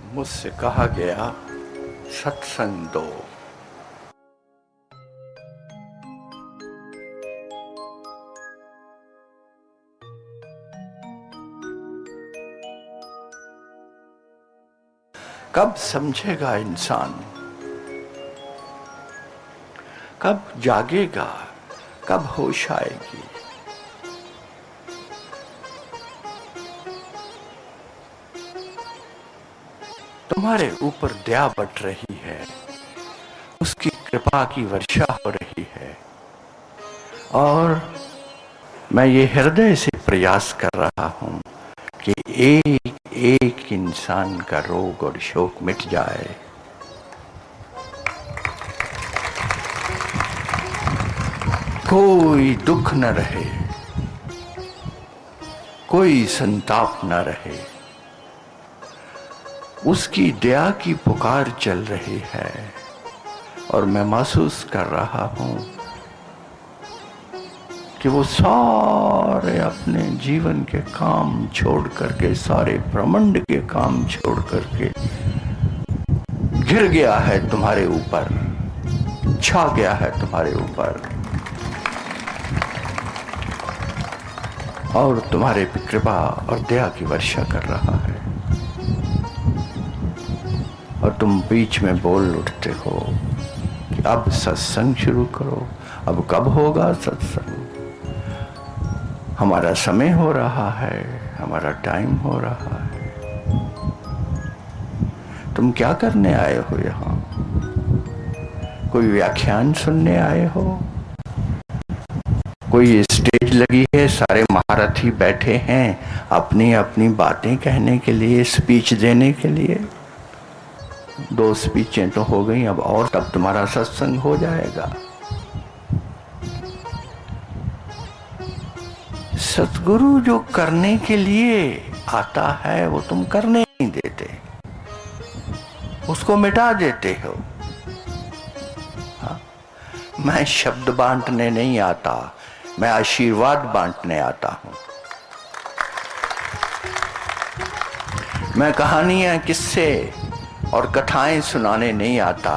मुझसे कहा गया सत्संग दो। कब समझेगा इंसान, कब जागेगा, कब होश आएगी। तुम्हारे ऊपर दया बट रही है, उसकी कृपा की वर्षा हो रही है, और मैं ये हृदय से प्रयास कर रहा हूं कि एक एक इंसान का रोग और शोक मिट जाए। कोई दुख न रहे, कोई संताप न रहे। उसकी दया की पुकार चल रही है और मैं महसूस कर रहा हूं कि वो सारे अपने जीवन के काम छोड़ करके, सारे ब्रह्मांड के काम छोड़ करके गिर गया है तुम्हारे ऊपर, छा गया है तुम्हारे ऊपर, और तुम्हारे पे कृपा और दया की वर्षा कर रहा है। और तुम बीच में बोल उठते हो कि अब सत्संग शुरू करो। अब कब होगा सत्संग? हमारा समय हो रहा है, हमारा टाइम हो रहा है। तुम क्या करने आए हो यहाँ? कोई व्याख्यान सुनने आए हो? कोई स्टेज लगी है, सारे महारथी बैठे हैं अपनी अपनी बातें कहने के लिए, स्पीच देने के लिए? 2 स्पीचें तो हो गई, अब और तब तुम्हारा सत्संग हो जाएगा। सतगुरु जो करने के लिए आता है वो तुम करने नहीं देते, उसको मिटा देते हो। हाँ? मैं शब्द बांटने नहीं आता, मैं आशीर्वाद बांटने आता हूं। मैं कहानियां, किस्से और कथाएं सुनाने नहीं आता।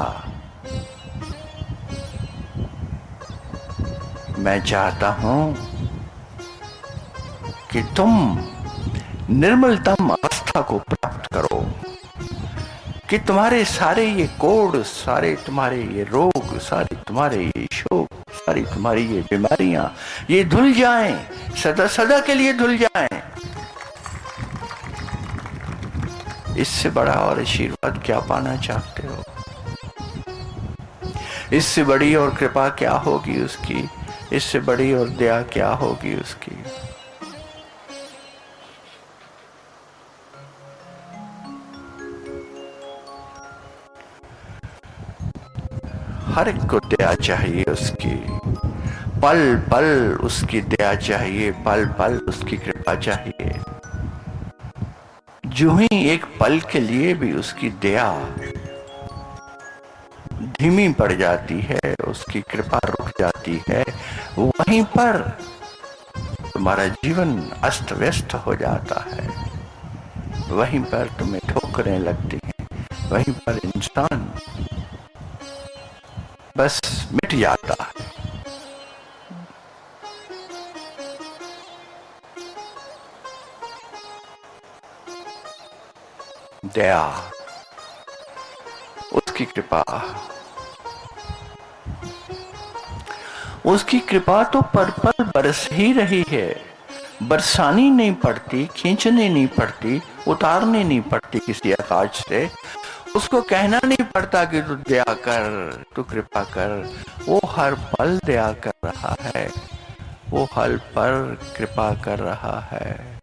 मैं चाहता हूं कि तुम निर्मलतम अवस्था को प्राप्त करो, कि तुम्हारे सारे ये कोढ़, सारे तुम्हारे ये रोग, सारे तुम्हारे ये शोक, सारी तुम्हारी ये बीमारियां ये धुल जाएं, सदा सदा के लिए धुल जाएं। इससे बड़ा और आशीर्वाद क्या पाना चाहते हो? इससे बड़ी और कृपा क्या होगी उसकी? इससे बड़ी और दया क्या होगी उसकी? हर एक को दया चाहिए उसकी, पल पल उसकी दया चाहिए, पल पल उसकी कृपा चाहिए। जो ही एक पल के लिए भी उसकी दया धीमी पड़ जाती है, उसकी कृपा रुक जाती है, वहीं पर तुम्हारा जीवन अस्त व्यस्त हो जाता है। वहीं पर तुम्हें ठोकरें लगती हैं, वहीं पर इंसान बस मिट जाता है। दया, उसकी कृपा, उसकी कृपा तो पल पल बरस ही रही है। बरसानी नहीं पड़ती, खींचनी नहीं पड़ती, उतारनी नहीं पड़ती किसी आकाश से। उसको कहना नहीं पड़ता कि तू दया कर, तू कृपा कर। वो हर पल दया कर रहा है, वो हर पल कृपा कर रहा है।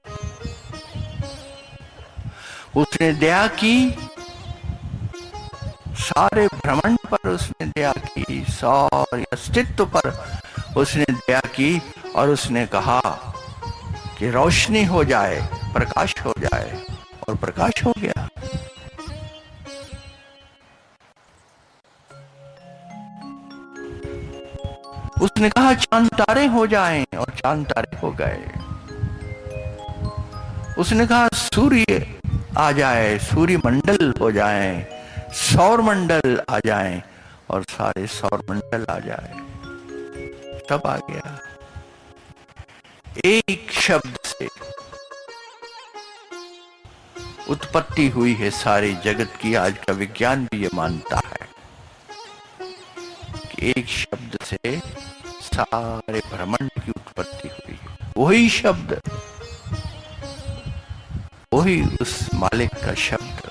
उसने दया की, सारे ब्रह्मांड पर उसने दया की, सारे अस्तित्व पर उसने दया की, और उसने कहा कि रोशनी हो जाए, प्रकाश हो जाए, और प्रकाश हो गया। उसने कहा चांद तारे हो जाएं, और चांद तारे हो गए। उसने कहा सूर्य आ जाए, सूर्य मंडल हो जाए, सौर मंडल आ जाए और सारे सौर मंडल आ जाए, सब आ गया। एक शब्द से उत्पत्ति हुई है सारे जगत की। आज का विज्ञान भी ये मानता है कि एक शब्द से सारे ब्रह्मांड की उत्पत्ति हुई है। वही शब्द, वही उस मालिक का शब्द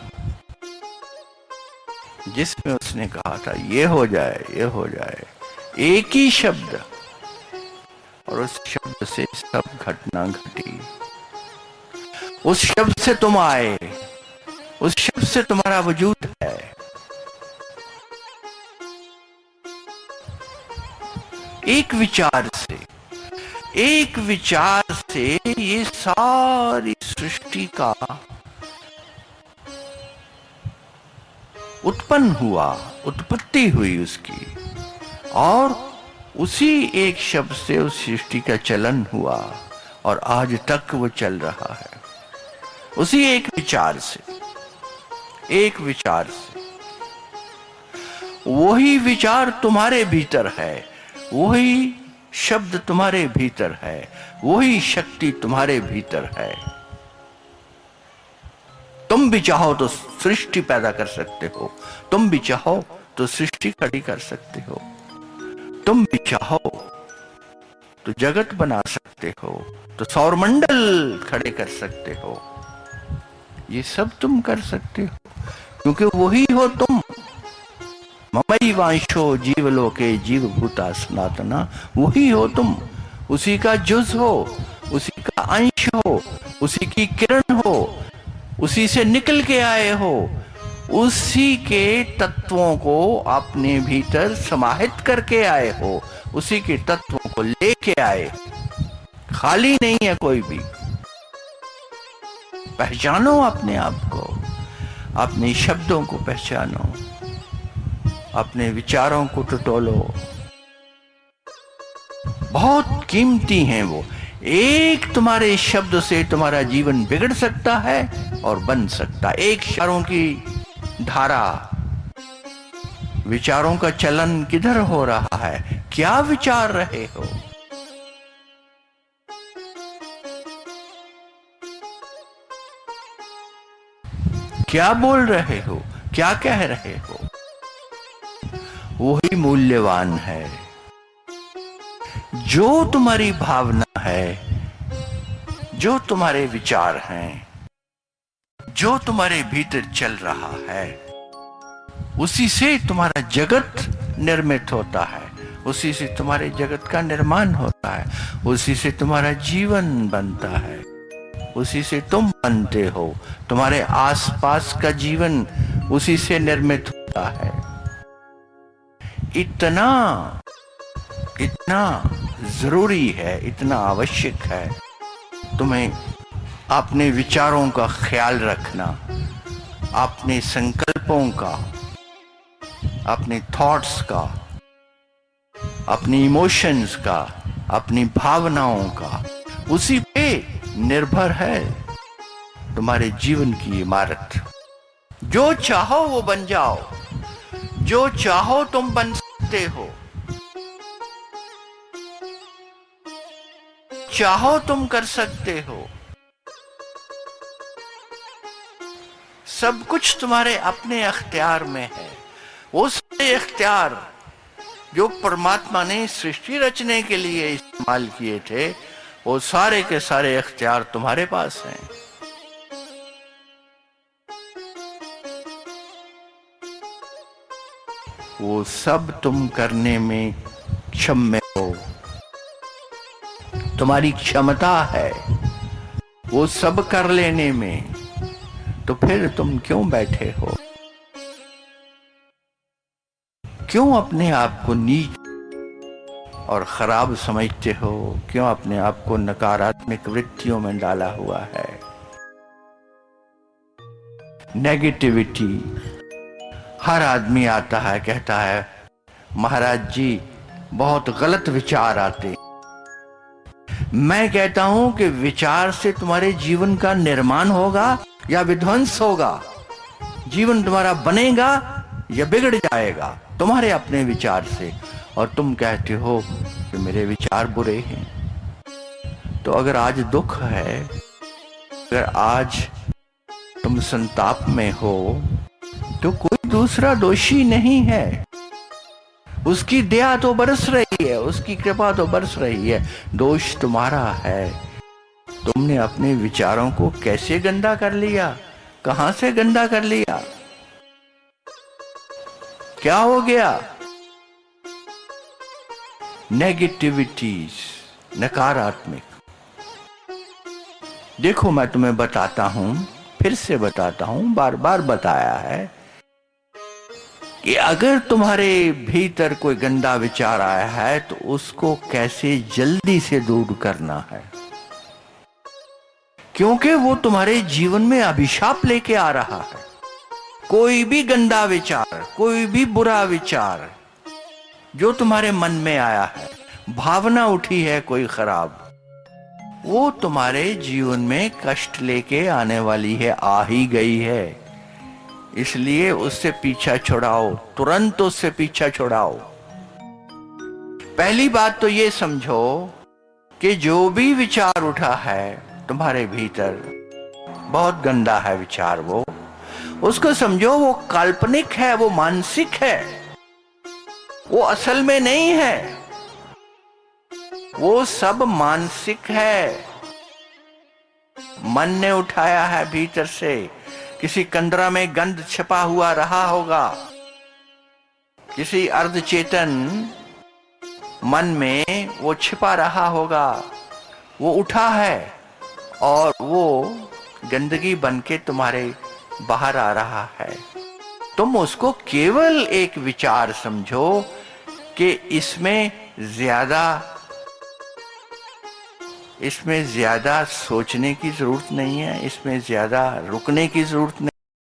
जिसमें उसने कहा था ये हो जाए, ये हो जाए, एक ही शब्द, और उस शब्द से सब घटना घटी। उस शब्द से तुम आए, उस शब्द से तुम्हारा वजूद है। एक विचार से, एक विचार से ये सारी सृष्टि का उत्पन्न हुआ, उत्पत्ति हुई उसकी, और उसी एक शब्द से उस सृष्टि का चलन हुआ और आज तक वो चल रहा है। उसी एक विचार से, एक विचार से। वही विचार तुम्हारे भीतर है, वही शब्द तुम्हारे भीतर है, वही शक्ति तुम्हारे भीतर है। तुम भी चाहो तो सृष्टि पैदा कर सकते हो, तुम भी चाहो तो सृष्टि खड़ी कर सकते हो, तुम भी चाहो तो जगत बना सकते हो, तो सौरमंडल खड़े कर सकते हो। ये सब तुम कर सकते हो क्योंकि वही हो तुम। ममई वांशो जीवलोके जीवभूता सनातना, वही हो तुम, उसी का जुज हो, उसी का अंश हो, उसी की किरण हो, उसी से निकल के आए हो, उसी के तत्वों को अपने भीतर समाहित करके आए हो, उसी के तत्वों को लेके आए। खाली नहीं है कोई भी। पहचानो अपने आप को, अपने शब्दों को पहचानो, अपने विचारों को टटोलो। बहुत कीमती हैं वो। एक तुम्हारे शब्द से तुम्हारा जीवन बिगड़ सकता है और बन सकता है। एक विचारों की धारा, विचारों का चलन किधर हो रहा है, क्या विचार रहे हो, क्या बोल रहे हो, क्या कह रहे हो, वही मूल्यवान है। जो तुम्हारी भावना है, जो तुम्हारे विचार हैं, जो तुम्हारे भीतर चल रहा है, उसी से तुम्हारा जगत निर्मित होता है, उसी से तुम्हारे जगत का निर्माण होता है, उसी से तुम्हारा जीवन बनता है, उसी से तुम बनते हो। तुम्हारे आसपास का जीवन उसी से निर्मित होता है। इतना इतना जरूरी है, इतना आवश्यक है तुम्हें अपने विचारों का ख्याल रखना, अपने संकल्पों का, अपने थॉट्स का, अपनी इमोशंस का, अपनी भावनाओं का। उसी पे निर्भर है तुम्हारे जीवन की इमारत। जो चाहो वो बन जाओ, जो चाहो तुम बन सकते हो, चाहो तुम कर सकते हो। सब कुछ तुम्हारे अपने अख्तियार में है। वो सारे अख्तियार जो परमात्मा ने सृष्टि रचने के लिए इस्तेमाल किए थे, वो सारे के सारे अख्तियार तुम्हारे पास हैं। वो सब तुम करने में क्षम हो, तुम्हारी क्षमता है वो सब कर लेने में। तो फिर तुम क्यों बैठे हो, क्यों अपने आप को नीच और खराब समझते हो, क्यों अपने आप को नकारात्मक वृत्तियों में डाला हुआ है। नेगेटिविटी। हर आदमी आता है, कहता है महाराज जी बहुत गलत विचार आते। मैं कहता हूं कि विचार से तुम्हारे जीवन का निर्माण होगा या विध्वंस होगा, जीवन तुम्हारा बनेगा या बिगड़ जाएगा तुम्हारे अपने विचार से, और तुम कहते हो कि मेरे विचार बुरे हैं। तो अगर आज दुख है, अगर आज तुम संताप में हो, तो कोई दूसरा दोषी नहीं है। उसकी दया तो बरस रही है, उसकी कृपा तो बरस रही है, दोष तुम्हारा है। तुमने अपने विचारों को कैसे गंदा कर लिया, कहां से गंदा कर लिया, क्या हो गया? नेगेटिविटीज, नकारात्मक। देखो मैं तुम्हें बताता हूं, फिर से बताता हूं, बार बार बताया है कि अगर तुम्हारे भीतर कोई गंदा विचार आया है तो उसको कैसे जल्दी से दूर करना है, क्योंकि वो तुम्हारे जीवन में अभिशाप लेके आ रहा है। कोई भी गंदा विचार, कोई भी बुरा विचार जो तुम्हारे मन में आया है, भावना उठी है कोई खराब, वो तुम्हारे जीवन में कष्ट लेके आने वाली है, आ ही गई है। इसलिए उससे पीछा छुड़ाओ, तुरंत उससे पीछा छुड़ाओ। पहली बात तो ये समझो कि जो भी विचार उठा है तुम्हारे भीतर, बहुत गंदा है विचार, वो उसको समझो वो काल्पनिक है, वो मानसिक है, वो असल में नहीं है, वो सब मानसिक है। मन ने उठाया है भीतर से, किसी कंदरा में गंध छिपा हुआ रहा होगा, किसी अर्धचेतन मन में वो छिपा रहा होगा, वो उठा है और वो गंदगी बनके तुम्हारे बाहर आ रहा है। तुम उसको केवल एक विचार समझो कि इसमें ज्यादा सोचने की जरूरत नहीं है, इसमें ज्यादा रुकने की जरूरत नहीं।